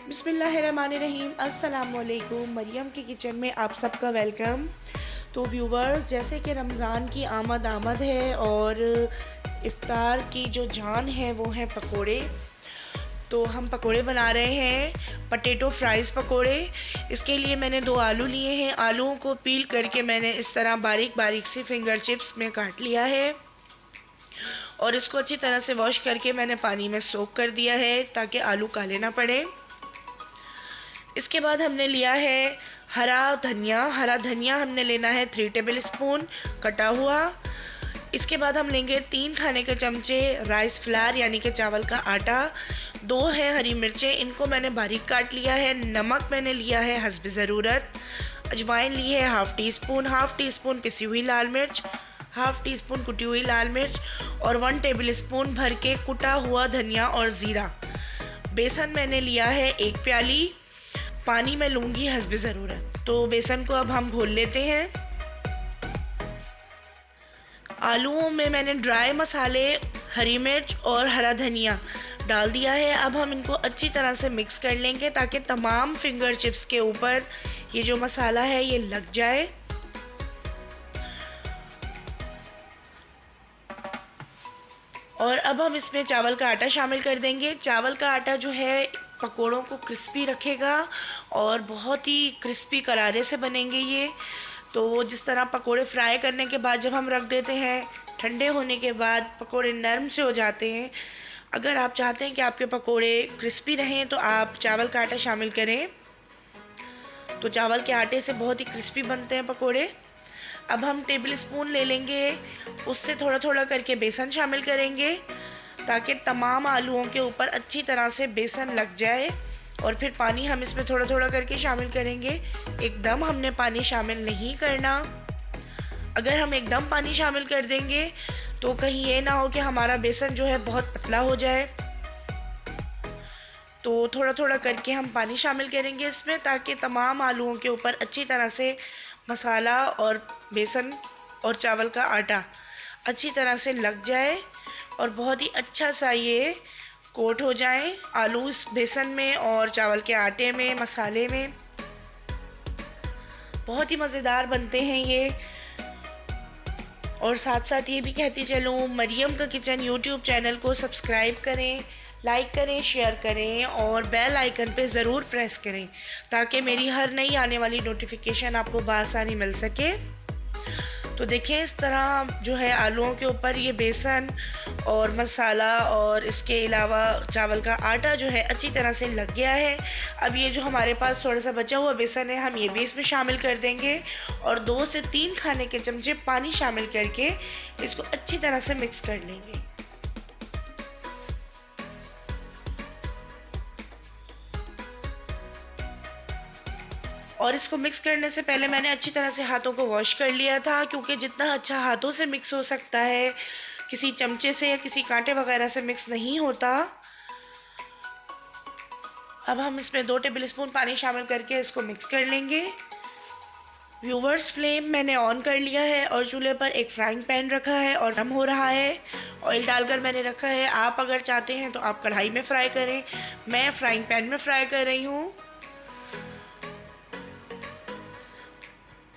बिस्मिल्लाहिर्रहमानिर्रहीम। अस्सलाम वालेकुम। मरियम के किचन में आप सबका वेलकम। तो व्यूवर्स, जैसे कि रमज़ान की आमद आमद है और इफ्तार की जो जान है वो है पकोड़े। तो हम पकोड़े बना रहे हैं, पटेटो फ्राइज़ पकोड़े। इसके लिए मैंने 2 आलू लिए हैं। आलूओं को पील करके मैंने इस तरह बारीक बारीक से फिंगर चिप्स में काट लिया है और इसको अच्छी तरह से वॉश करके मैंने पानी में सोक कर दिया है ताकि आलू काले ना पड़े। इसके बाद हमने लिया है हरा धनिया हमने लेना है 3 टेबल स्पून कटा हुआ। इसके बाद हम लेंगे 3 खाने के चमचे राइस फ्लावर यानी कि चावल का आटा। 2 है हरी मिर्चें, इनको मैंने बारीक काट लिया है। नमक मैंने लिया है हस्ब ज़रूरत। अजवाइन ली है हाफ़ टी स्पून पिसी हुई लाल मिर्च, हाफ़ टी स्पून कुटी हुई लाल मिर्च और 1 टेबल स्पून भर के कुटा हुआ धनिया और ज़ीरा। बेसन मैंने लिया है 1 प्याली। पानी में लूँगी हस्ब ज़रूरत। तो बेसन को अब हम घोल लेते हैं। आलूओं में मैंने ड्राई मसाले, हरी मिर्च और हरा धनिया डाल दिया है। अब हम इनको अच्छी तरह से मिक्स कर लेंगे ताकि तमाम फिंगर चिप्स के ऊपर ये जो मसाला है ये लग जाए। और अब हम इसमें चावल का आटा शामिल कर देंगे। चावल का आटा जो है पकोड़ों को क्रिस्पी रखेगा और बहुत ही क्रिस्पी करारे से बनेंगे ये। तो जिस तरह पकोड़े फ्राई करने के बाद जब हम रख देते हैं, ठंडे होने के बाद पकोड़े नरम से हो जाते हैं। अगर आप चाहते हैं कि आपके पकोड़े क्रिस्पी रहें तो आप चावल का आटा शामिल करें। तो चावल के आटे से बहुत ही क्रिस्पी बनते हैं पकोड़े। अब हम टेबल स्पून ले लेंगे, उससे थोड़ा थोड़ा करके बेसन शामिल करेंगे ताकि तमाम आलूओं के ऊपर अच्छी तरह से बेसन लग जाए। और फिर पानी हम इसमें थोड़ा थोड़ा करके शामिल करेंगे। एकदम हमने पानी शामिल नहीं करना। अगर हम एकदम पानी शामिल कर देंगे तो कहीं ये ना हो कि हमारा बेसन जो है बहुत पतला हो जाए। तो थोड़ा थोड़ा करके हम पानी शामिल करेंगे इसमें ताकि तमाम आलूओं के ऊपर अच्छी तरह से मसाला और बेसन और चावल का आटा अच्छी तरह से लग जाए और बहुत ही अच्छा सा ये कोट हो जाए आलू इस बेसन में और चावल के आटे में, मसाले में। बहुत ही मज़ेदार बनते हैं ये। और साथ साथ ये भी कहती चलूँ, मरियम का किचन यूट्यूब चैनल को सब्सक्राइब करें, लाइक करें, शेयर करें और बेल आइकन पे ज़रूर प्रेस करें ताकि मेरी हर नई आने वाली नोटिफिकेशन आपको बआसानी मिल सके। तो देखें, इस तरह जो है आलूओं के ऊपर ये बेसन और मसाला और इसके अलावा चावल का आटा जो है अच्छी तरह से लग गया है। अब ये जो हमारे पास थोड़ा सा बचा हुआ बेसन है हम ये भी इसमें शामिल कर देंगे और 2 से 3 खाने के चमचे पानी शामिल करके इसको अच्छी तरह से मिक्स कर लेंगे। और इसको मिक्स करने से पहले मैंने अच्छी तरह से हाथों को वॉश कर लिया था, क्योंकि जितना अच्छा हाथों से मिक्स हो सकता है, किसी चमचे से या किसी कांटे वगैरह से मिक्स नहीं होता। अब हम इसमें 2 टेबल स्पून पानी शामिल करके इसको मिक्स कर लेंगे। व्यूवर्स, फ्लेम मैंने ऑन कर लिया है और चूल्हे पर एक फ्राइंग पैन रखा है और गर्म हो रहा है। ऑयल डालकर मैंने रखा है। आप अगर चाहते हैं तो आप कढ़ाई में फ्राई करें, मैं फ्राइंग पैन में फ्राई कर रही हूँ।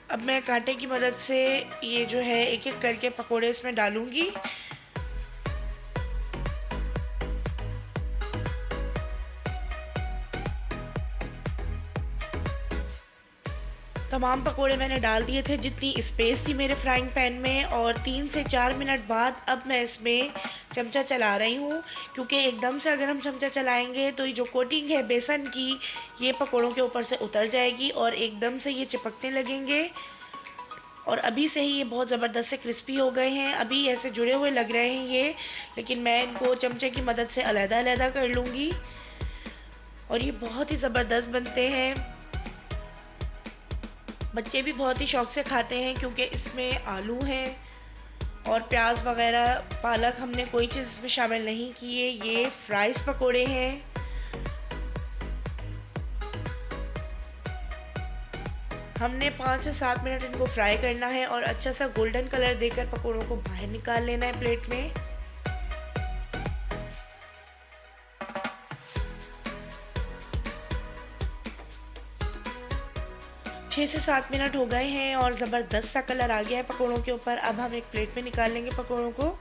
अब मैं कांटे की मदद से ये जो है एक एक करके पकोड़े इसमें डालूंगी। तमाम पकोड़े मैंने डाल दिए थे जितनी स्पेस थी मेरे फ्राइंग पैन में। और 3 से 4 मिनट बाद अब मैं इसमें चमचा चला रही हूँ, क्योंकि एकदम से अगर हम चमचा चलाएंगे तो ये जो कोटिंग है बेसन की ये पकोड़ों के ऊपर से उतर जाएगी और एकदम से ये चिपकने लगेंगे। और अभी से ही ये बहुत ज़बरदस्त से क्रिस्पी हो गए हैं। अभी ऐसे जुड़े हुए लग रहे हैं ये, लेकिन मैं इनको चमचे की मदद से अलग-अलग कर लूँगी और ये बहुत ही ज़बरदस्त बनते हैं। बच्चे भी बहुत ही शौक़ से खाते हैं क्योंकि इसमें आलू हैं और प्याज वगैरह, पालक हमने कोई चीज़ इसमें शामिल नहीं की है। ये फ्राइज़ पकोड़े हैं। हमने 5 से 7 मिनट इनको फ्राई करना है और अच्छा सा गोल्डन कलर देकर पकोड़ों को बाहर निकाल लेना है प्लेट में। 6 से 7 मिनट हो गए हैं और ज़बरदस्त सा कलर आ गया है पकोड़ों के ऊपर। अब हम एक प्लेट में निकाल लेंगे पकोड़ों को।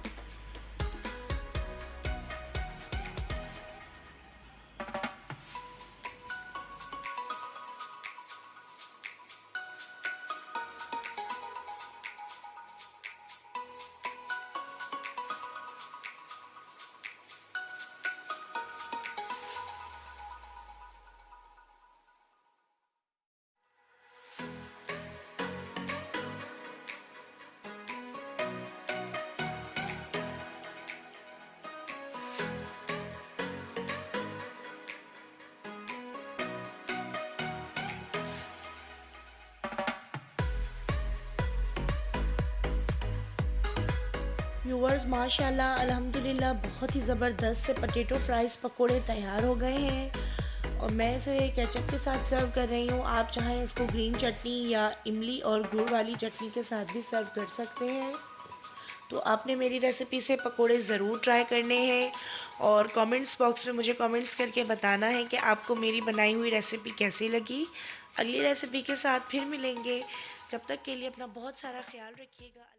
व्यूअर्स माशाल्लाह अल्हम्दुलिल्लाह बहुत ही ज़बरदस्त से पोटैटो फ्राइज़ पकोड़े तैयार हो गए हैं और मैं इसे केचप के साथ सर्व कर रही हूँ। आप चाहें इसको ग्रीन चटनी या इमली और गुड़ वाली चटनी के साथ भी सर्व कर सकते हैं। तो आपने मेरी रेसिपी से पकोड़े ज़रूर ट्राई करने हैं और कमेंट्स बॉक्स में मुझे कमेंट्स करके बताना है कि आपको मेरी बनाई हुई रेसिपी कैसी लगी। अगली रेसिपी के साथ फिर मिलेंगे। जब तक के लिए अपना बहुत सारा ख्याल रखिएगा।